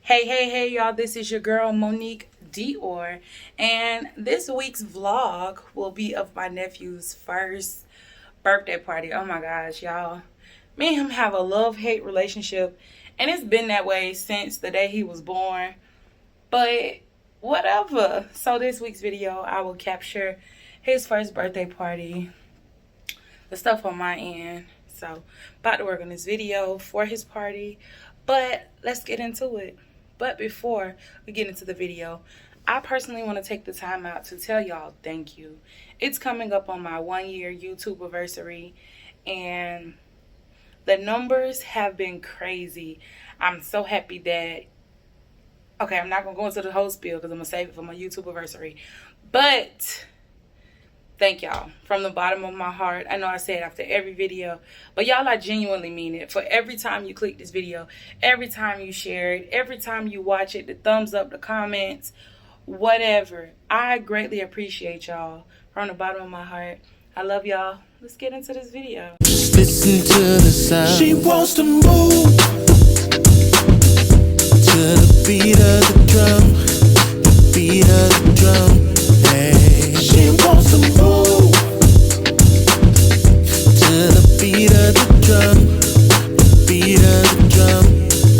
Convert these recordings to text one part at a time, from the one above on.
Hey, y'all, this is your girl, Monique Dior, and this week's vlog will be of my nephew's first birthday party. Oh my gosh, y'all. Me and him have a love-hate relationship, and it's been that way since the day he was born, but whatever. So this week's video, I will capture his first birthday party, the stuff on my end. So, about to work on this video for his party, but let's get into it. But before we get into the video, I personally want to take the time out to tell y'all thank you. It's coming up on my 1-year YouTube anniversary, and the numbers have been crazy. I'm so happy that, okay, I'm not going to go into the whole spiel because I'm going to save it for my YouTube anniversary. But thank y'all from the bottom of my heart. I know I say it after every video, but y'all, I genuinely mean it. For every time you click this video, every time you share it, every time you watch it, the thumbs up, the comments, whatever. I greatly appreciate y'all from the bottom of my heart. I love y'all. Let's get into this video. Just listen to the sound. She wants to move to the beat of the drum, the beat of the drum. Hey. She wants to move to the beat of the drum, the beat of the drum.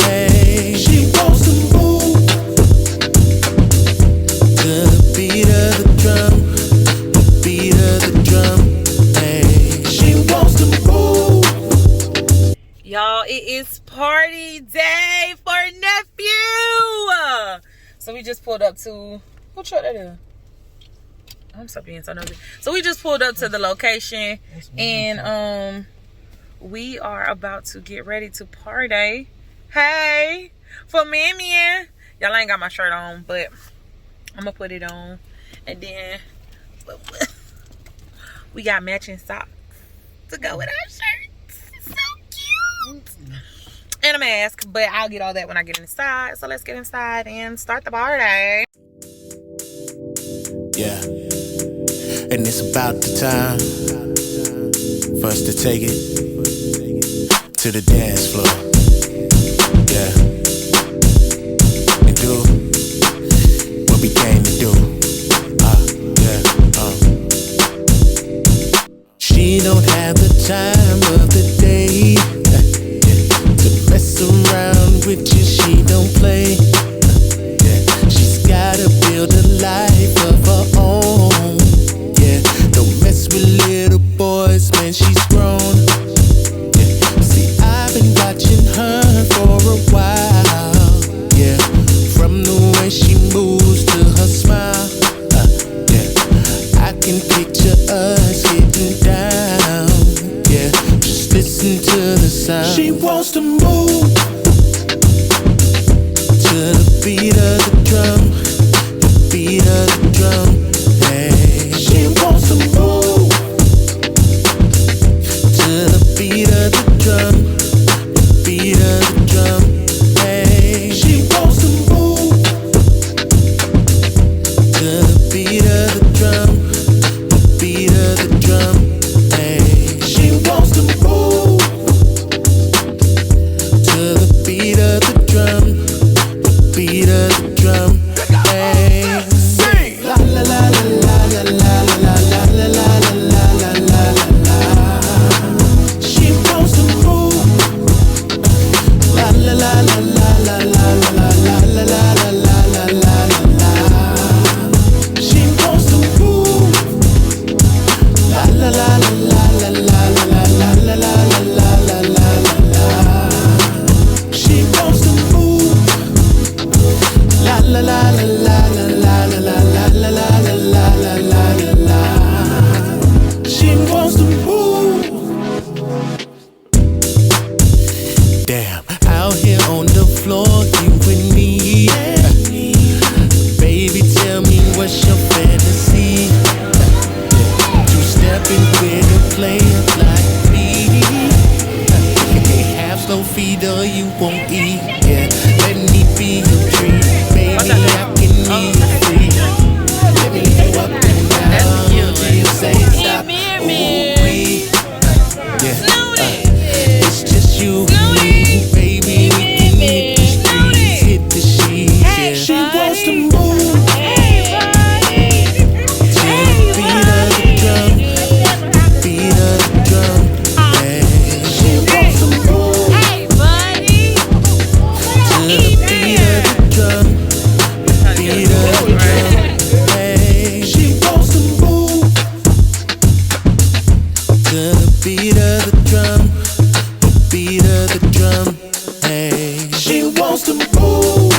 Hey. She wants to move to the beat of the drum, the beat of the drum. Hey. She wants to move. Y'all, it is party day for nephew. So we just pulled up to, what truck that is? I'm so being so nosy. So we just pulled up to the location, and we are about to get ready to party. Hey, for me and Emir. Y'all ain't got my shirt on, but I'm gonna put it on, and then we got matching socks to go with our shirts. So cute. And a mask, but I'll get all that when I get inside. So let's get inside and start the party. Yeah, and it's about the time for us to take it to the dance floor. Yeah, and do what we came to do. She don't have the time of the day to mess around with you. She don't play. She's gotta build a life of her own. Yeah, don't mess with little boys, man, she's grown. Yeah, see, I've been watching her for a while. Yeah, from the way she moves to her smile. Yeah, I can picture us getting down. Yeah, just listen to the sound. She wants to move to the beat of the drum, the beat of the drum. Hey. She wants to move to the beat of the drum, the beat of the drum. Hey. She wants to move to the beat of the drum, the beat of the drum. Hey. She wants to move to the beat of the drum, beat of to move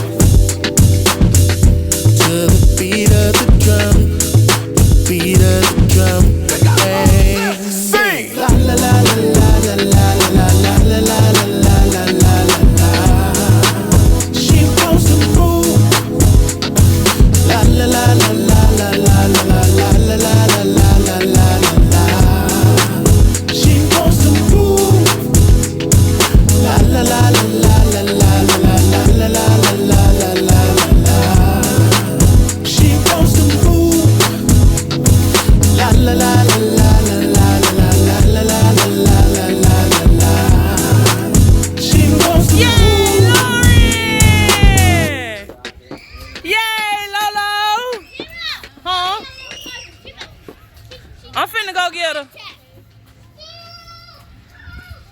to the beat of the drum, the beat of the drum. Hey, sing. La la la la la la la la la la la la la la la. She wants to move. La la la la la la la la la la la la la la la. She wants to move. La la la la la la la la la la la la la. She wants to move. La la la la la la la la la la la la la. She wants to move. I'm finna go get her.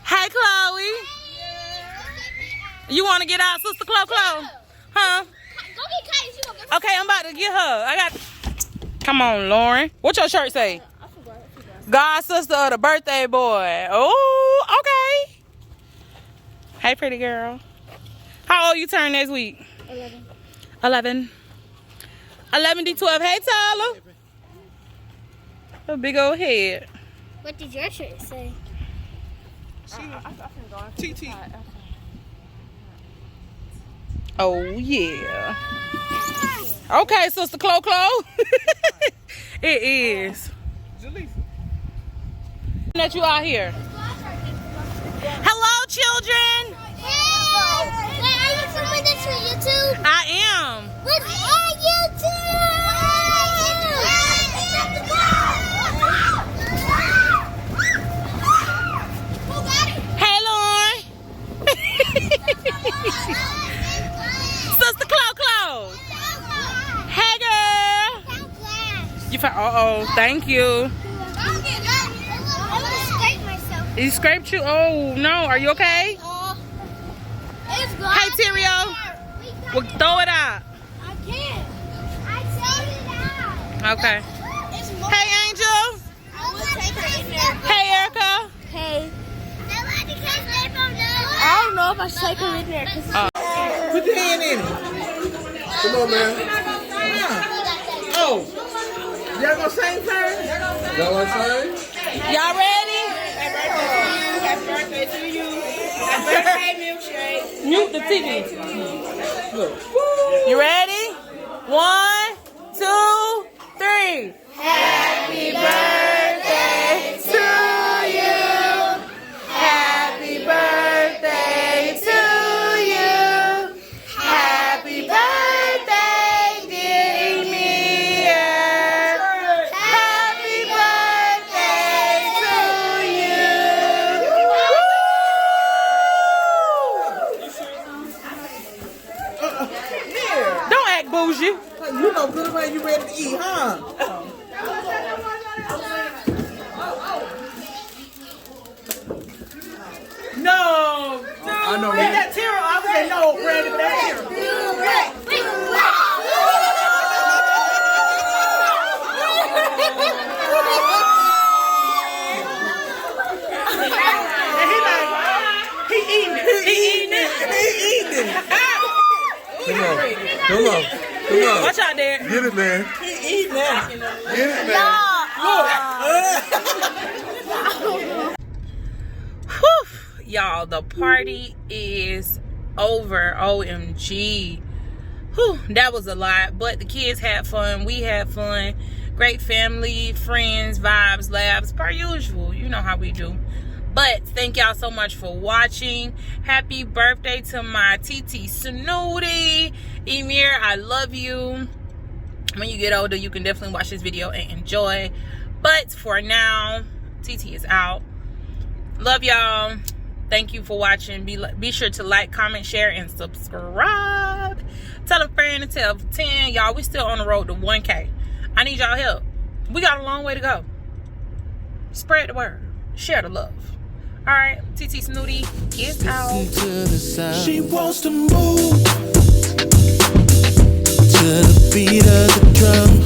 Hey, Chloe. You want to get out, Sister Chloe? Huh? Okay, I'm about to get her. Come on, Lauren. What your shirt say? God, sister of the birthday boy. Oh, okay. Hey, pretty girl. How old you turn next week? 11. 11 D12. Hey, Tyler. A big old head. What did your shirt say? TT. Oh, yeah. Okay, Sister Clo. It is. That you out here. Hello, children. Hey! Wait, are you filming this for YouTube? I am. What's on YouTube? Hey, Lauren. Sister Clo. Hey, girl. You found? Thank you. I'm gonna scrape myself. You scraped you? Oh no. Are you okay? It's gone. Hey, Tyrio. Well, throw it out. I can't. I throw it out. Okay. It's more. Hey, Angel. I will take her in there. Hey, Erica. Hey. I don't know if I should take her in there. Put your hand in it. Come on, man. Oh. Y'all gonna sing first? Y'all gonna sing? Y'all ready? Happy birthday to you. Happy birthday, milkshake. Mute the TV. Look. You ready? 1, 2, 3. Happy birthday to you. Happy birthday to you. Happy birthday, dear Emir. Happy birthday to you. Don't act bougie. You know good when you ready to eat, huh? No. I know Is that Tara? I would say no, Brandon, but that's Tara. And he like, he eating it. Come on. Watch out there. Get it, man. He eating that. Get it, man. Whew. Y'all, the party is over. OMG. Whew, that was a lot, but the kids had fun. We had fun. Great family, friends, vibes, laughs, per usual. You know how we do. But thank y'all so much for watching. Happy birthday to my TT Snoodie. Emir, I love you. When you get older, you can definitely watch this video and enjoy. But for now, TT is out. Love y'all. Thank you for watching. Be sure to like, comment, share, and subscribe. Tell a friend to tell 10. Y'all, we still on the road to 1K. I need y'all help. We got a long way to go. Spread the word. Share the love. All right, TT Snoodie is out. She wants to move to the beat of the drum.